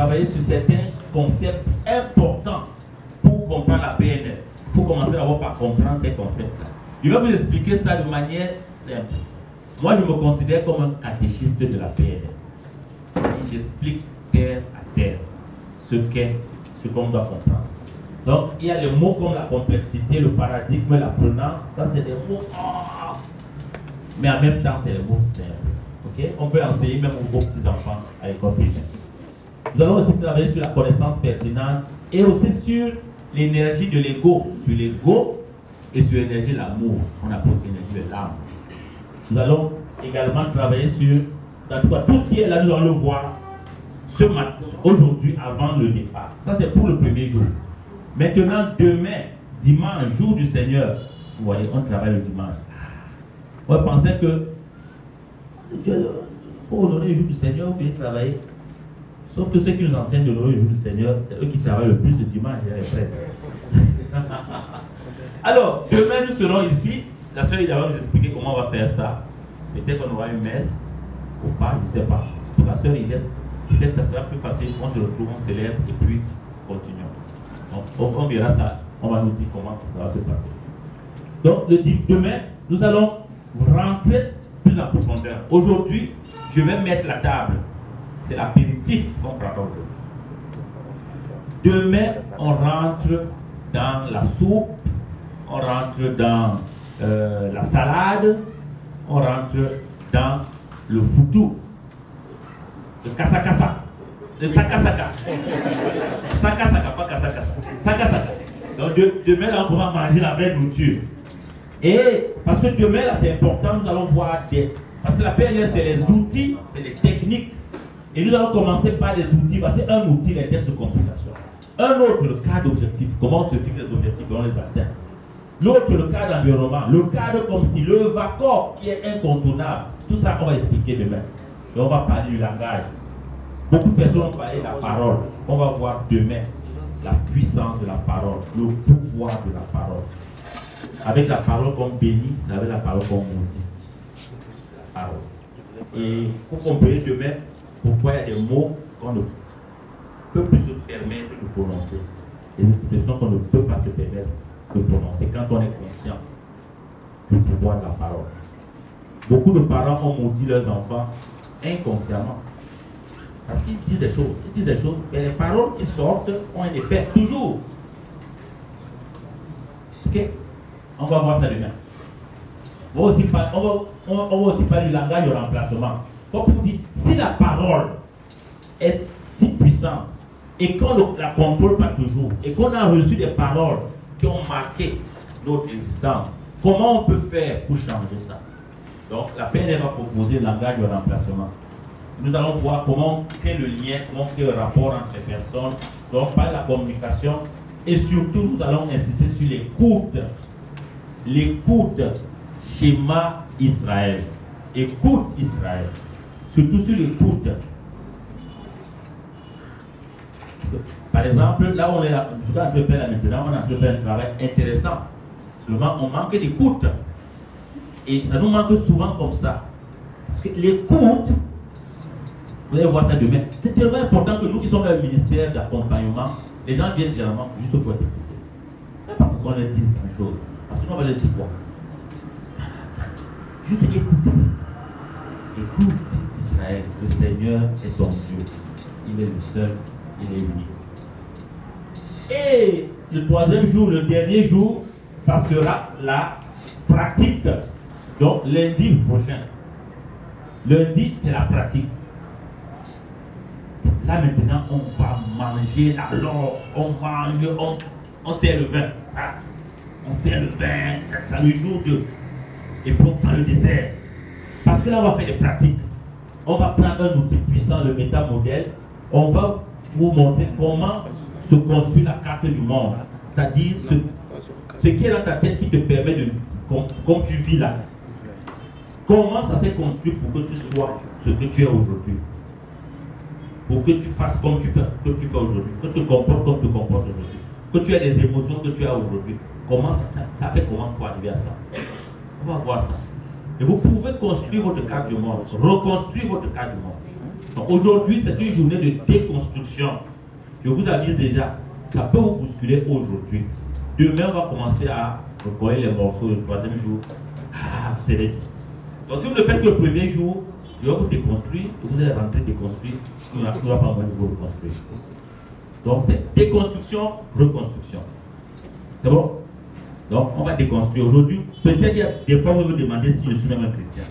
travailler sur certains concepts importants pour comprendre la PNL. Il faut commencer d'abord par comprendre ces concepts-là. Je vais vous expliquer ça de manière simple. Moi, je me considère comme un catéchiste de la PNL. Et j'explique terre à terre ce qu'on doit comprendre. Donc, il y a les mots comme la complexité, le paradigme, la pronance. Ça, c'est des mots. Oh, mais en même temps, c'est des mots simples. Okay? On peut enseigner même aux petits-enfants à l'école primaire. Nous allons aussi travailler sur la connaissance pertinente et aussi sur l'énergie de l'ego. Sur l'ego et sur l'énergie de l'amour. On appelle aussi l'énergie de l'âme. Nous allons également travailler sur, en tout cas, tout ce qui est là, nous allons le voir ce matin, aujourd'hui, avant le départ. Ça, c'est pour le premier jour. Maintenant, demain, dimanche, jour du Seigneur, vous voyez, on travaille le dimanche. On pensait que pour honorer le jour du Seigneur, vous pouvez travailler. Sauf que ceux qui nous enseignent d'honorer le jour du Seigneur, c'est eux qui travaillent le plus le dimanche et les frères. Alors, demain, nous serons ici. La sœur va vous expliquer comment on va faire ça. Peut-être qu'on aura une messe ou pas, je ne sais pas. Pour la sœur Hélène, peut-être que ça sera plus facile. On se retrouve, on célèbre et puis continuons. Donc, on verra ça. On va nous dire comment ça va se passer. Donc, demain, nous allons rentrer plus en profondeur. Aujourd'hui, je vais mettre la table. C'est l'apéritif qu'on prend aujourd'hui. Demain, on rentre dans la soupe, on rentre dans la salade, on rentre dans le foutou, le kasa-kasa, le saka-saka. Saka-saka, pas kasa-kasa. Saka-saka. Donc demain, là, on va manger la vraie nourriture. Et parce que demain, là, c'est important, nous allons voir parce que la PNL, c'est les outils, c'est les techniques. Et nous allons commencer par les outils. Voici un outil, les tests de complication. Un autre, le cadre d'objectif. Comment on se fixe les objectifs et on les atteint. L'autre, le cadre d'environnement. Le cadre comme si le VACOR qui est incontournable. Tout ça, on va expliquer demain. Et on va parler du langage. Beaucoup de personnes ont parlé de la parole. On va voir demain la puissance de la parole, le pouvoir de la parole. Avec la parole comme béni, c'est avec la parole comme maudit. Parole. Et pour comprendre demain pourquoi il y a des mots qu'on ne peut plus se permettre de prononcer, des expressions qu'on ne peut pas se permettre de prononcer quand on est conscient du pouvoir de la parole. Beaucoup de parents ont maudit leurs enfants inconsciemment. Parce qu'ils disent des choses, mais les paroles qui sortent ont un effet toujours. Ok? On va voir ça demain. On va aussi parler du langage de remplacement. Comme vous dites, si la parole est si puissante et qu'on ne la contrôle pas toujours, et qu'on a reçu des paroles qui ont marqué notre existence, comment on peut faire pour changer ça? Donc la PNL va proposer le langage de remplacement. Nous allons voir comment créer le lien, comment créer le rapport entre les personnes, donc par la communication, et surtout nous allons insister sur l'écoute. L'écoute, schéma Israël. Écoute Israël. Surtout sur l'écoute. Par exemple, là où on est en train de faire là maintenant, on a fait un travail intéressant. Seulement, on manque d'écoute. Et ça nous manque souvent comme ça. Parce que l'écoute, vous allez voir ça demain, c'est tellement important que nous qui sommes dans le ministère d'accompagnement, les gens viennent généralement juste pour être écoutés. Pas pour qu'on leur dise quelque chose. Parce que nous on va leur dire quoi? Juste écoute. Écoute Israël, le Seigneur est ton Dieu. Il est le seul, il est unique. Et le troisième jour, le dernier jour, ça sera la pratique. Donc lundi prochain. Lundi, c'est la pratique. Là maintenant, on va manger la langue, on mange, on sert le vin. Ah, on sert le vin, c'est le jour de. Et puis on prend le désert. Parce que là, on va faire des pratiques. On va prendre un outil puissant, le métamodèle. On va vous montrer comment se construit la carte du monde. C'est-à-dire ce qui est dans ta tête qui te permet de. Comme tu vis là. Comment ça s'est construit pour que tu sois ce que tu es aujourd'hui? Pour que tu fasses comme tu fais aujourd'hui, que tu te comportes comme tu te comportes aujourd'hui, que tu aies les émotions que tu as aujourd'hui. Comment ça fait comment pour arriver à ça? On va voir ça. Et vous pouvez construire votre carte du monde, reconstruire votre carte du monde. Donc aujourd'hui, c'est une journée de déconstruction. Je vous avise déjà, ça peut vous bousculer aujourd'hui. Demain, on va commencer à recoller les morceaux le troisième jour. Ah, vous savez. Donc si vous ne faites que le premier jour, je vais vous déconstruire, vous allez rentrer déconstruire, il n'y aura pas moyen de vous reconstruire. Donc c'est déconstruction, reconstruction. C'est bon? Donc on va déconstruire aujourd'hui. Peut-être il y a des fois où vous me demandez si je suis même un chrétien.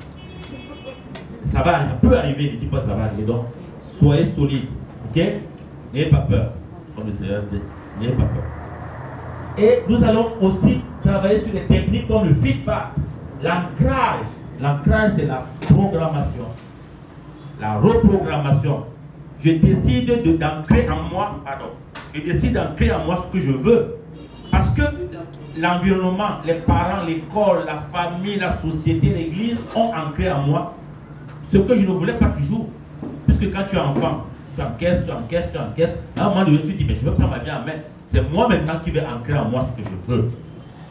Ça va, ça peut arriver, ne dis pas ça va arriver. Donc soyez solide, ok? N'ayez pas peur. Comme le Seigneur dit, n'ayez pas peur. Et nous allons aussi travailler sur les techniques comme le feedback, l'ancrage. L'ancrage, c'est la programmation, la reprogrammation. Je décide d'ancrer en moi, pardon, je décide d'ancrer en moi ce que je veux. Parce que l'environnement, les parents, l'école, la famille, la société, l'église ont ancré en moi ce que je ne voulais pas toujours. Puisque quand tu es enfant, tu encaisses. À un moment donné, tu dis, mais je veux prendre ma vie en main. C'est moi maintenant qui vais ancrer en moi ce que je veux.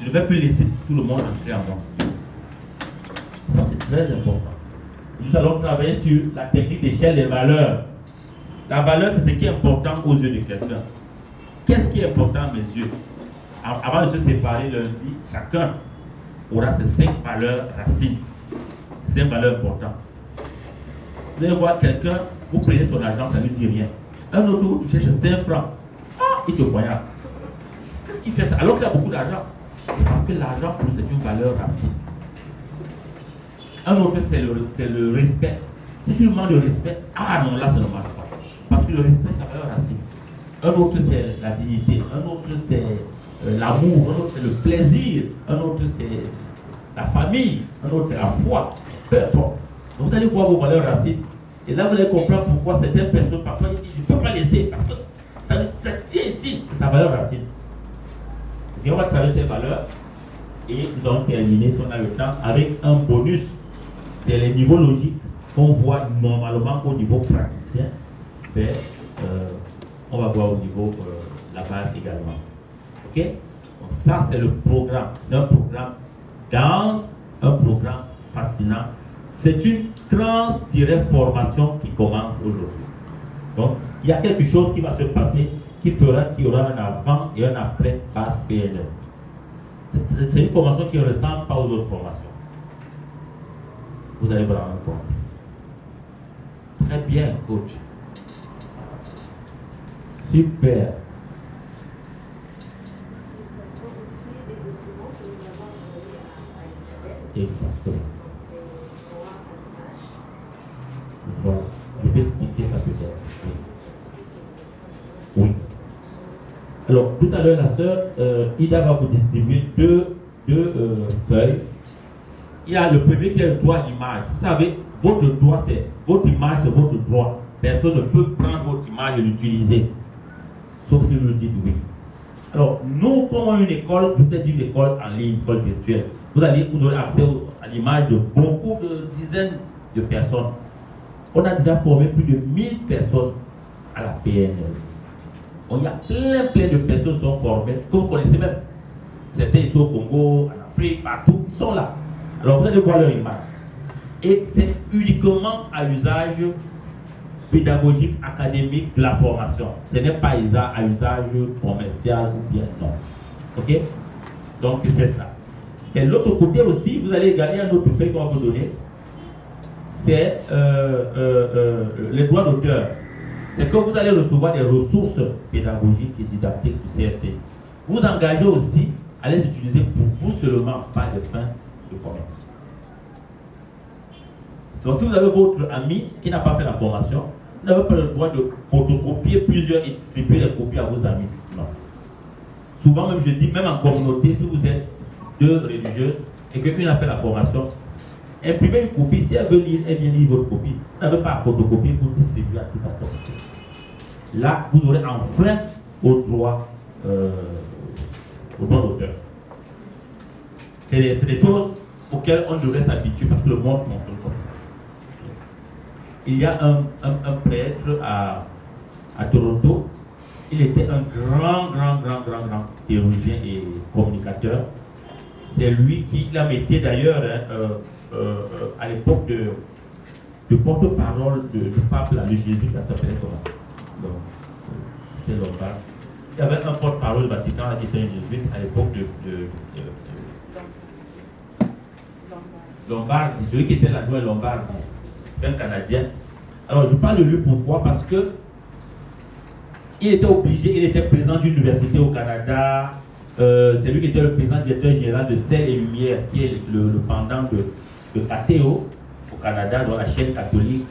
Je ne vais plus laisser tout le monde ancrer en moi. Ça, c'est très important. Nous allons travailler sur la technique d'échelle des valeurs. La valeur, c'est ce qui est important aux yeux de quelqu'un. Qu'est-ce qui est important à mes yeux? Avant de se séparer lundi, chacun aura ses 5 valeurs racines. 5 valeurs importantes. Vous allez voir quelqu'un, vous prenez son argent, ça ne lui dit rien. Un autre, vous touchez ses 5 francs. Ah, il te poignarde. Qu'est-ce qu'il fait ça? Alors qu'il a beaucoup d'argent. Parce que l'argent, pour nous, c'est une valeur racine. Un autre, c'est le respect. Si tu lui demandes le respect, ah non, là, ça ne marche pas. Parce que le respect, c'est la valeur racine. Un autre, c'est la dignité. Un autre, c'est l'amour. Un autre, c'est le plaisir. Un autre, c'est la famille. Un autre, c'est la foi. Peu importe. Donc, vous allez voir vos valeurs racines. Et là, vous allez comprendre pourquoi certaines personnes, parfois, ils disent, je ne peux pas laisser. Parce que ça tient ici. C'est sa valeur racine. Et on va travailler ces valeurs. Et nous allons terminer, si on a le temps, avec un bonus. C'est les niveaux logiques qu'on voit normalement au niveau praticien. Mais on va voir au niveau la base également. Ok? Donc ça, c'est le programme. C'est un programme dense, un programme fascinant. C'est une trans-formation qui commence aujourd'hui. Donc, il y a quelque chose qui va se passer qui fera qu'il y aura un avant et un après base PNL. C'est une formation qui ne ressemble pas aux autres formations. Vous allez vous rendre compte. Très bien, coach. Super. Exactement. Voilà. Je vais expliquer ça peut-être. Oui. Alors, tout à l'heure, la sœur Ida va vous distribuer deux feuilles. Il y a le premier qui est le droit d'image. Vous savez, votre droit, c'est votre image, c'est votre droit. Personne ne peut prendre votre image et l'utiliser. Sauf si vous le dites oui. Alors, nous, comme une école, vous êtes une école en ligne, une école virtuelle. Vous aurez accès à l'image de beaucoup de dizaines de personnes. On a déjà formé plus de 1000 personnes à la PNL. Il y a plein de personnes qui sont formées, que vous connaissez même. Certains ils sont au Congo, en Afrique, partout, ils sont là. Alors vous allez voir leur image. Et c'est uniquement à l'usage pédagogique, académique de la formation. Ce n'est pas à usage commercial ou bien non. Ok? Donc c'est ça. Et de l'autre côté aussi, vous allez gagner un autre fait qu'on va vous donner. C'est les droits d'auteur. C'est que vous allez recevoir des ressources pédagogiques et didactiques du CFC. Vous engagez aussi à les utiliser pour vous seulement, pas des fins de commerce. Donc si vous avez votre ami qui n'a pas fait la formation, vous n'avez pas le droit de photocopier plusieurs et distribuer les copies à vos amis. Non. Souvent même je dis, même en communauté, si vous êtes 2 religieuses et qu'une a fait la formation, imprimez une copie, si elle veut lire, elle vient lire votre copie. Vous n'avez pas à photocopier pour distribuer à toute la communauté. Là, vous aurez enfreint au droit d'auteur. C'est des choses auxquelles on devrait s'habituer parce que le monde fonctionne comme ça. Il y a un prêtre à Toronto. Il était un grand théologien et communicateur. C'est lui qui l'a metté d'ailleurs à l'époque le porte-parole du pape, là, le jésuite, ça s'appelait comment? Donc, c'était Lombard. Il y avait un porte-parole du Vatican qui était un jésuite à l'époque de Lombard, celui qui était l'adjoint Lombard, un Canadien. Alors je parle de lui pourquoi? Parce que il était obligé, il était président d'une université au Canada, c'est lui qui était le président directeur général de Sel et Lumière, qui est le pendant de KTO au Canada, dans la chaîne catholique,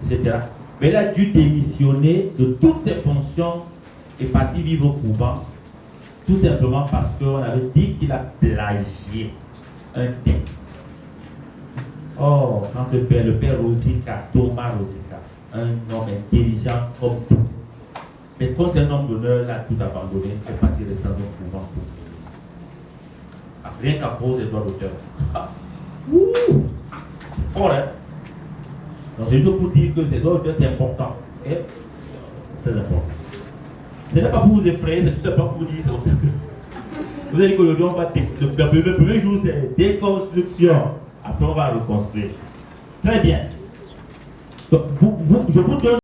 etc. Mais il a dû démissionner de toutes ses fonctions et partir vivre au couvent, tout simplement parce qu'on avait dit qu'il a plagié un texte. Or, quand ce père, le père Rosica, Thomas Rosica, un homme intelligent comme tout, mais quand c'est un homme d'honneur, il a tout abandonné, il est parti rester dans un couvent. Rien qu'à cause des droits d'auteur. C'est fort, hein? Donc, c'est juste pour dire que les droits d'auteur, c'est important. Okay? C'est très important. Ce n'est pas pour vous effrayer, c'est tout simplement pour vous dire que vous allez dire qu'aujourd'hui, on va le premier jour, c'est déconstruction. Après, on va reconstruire. Très bien. Donc, je vous donne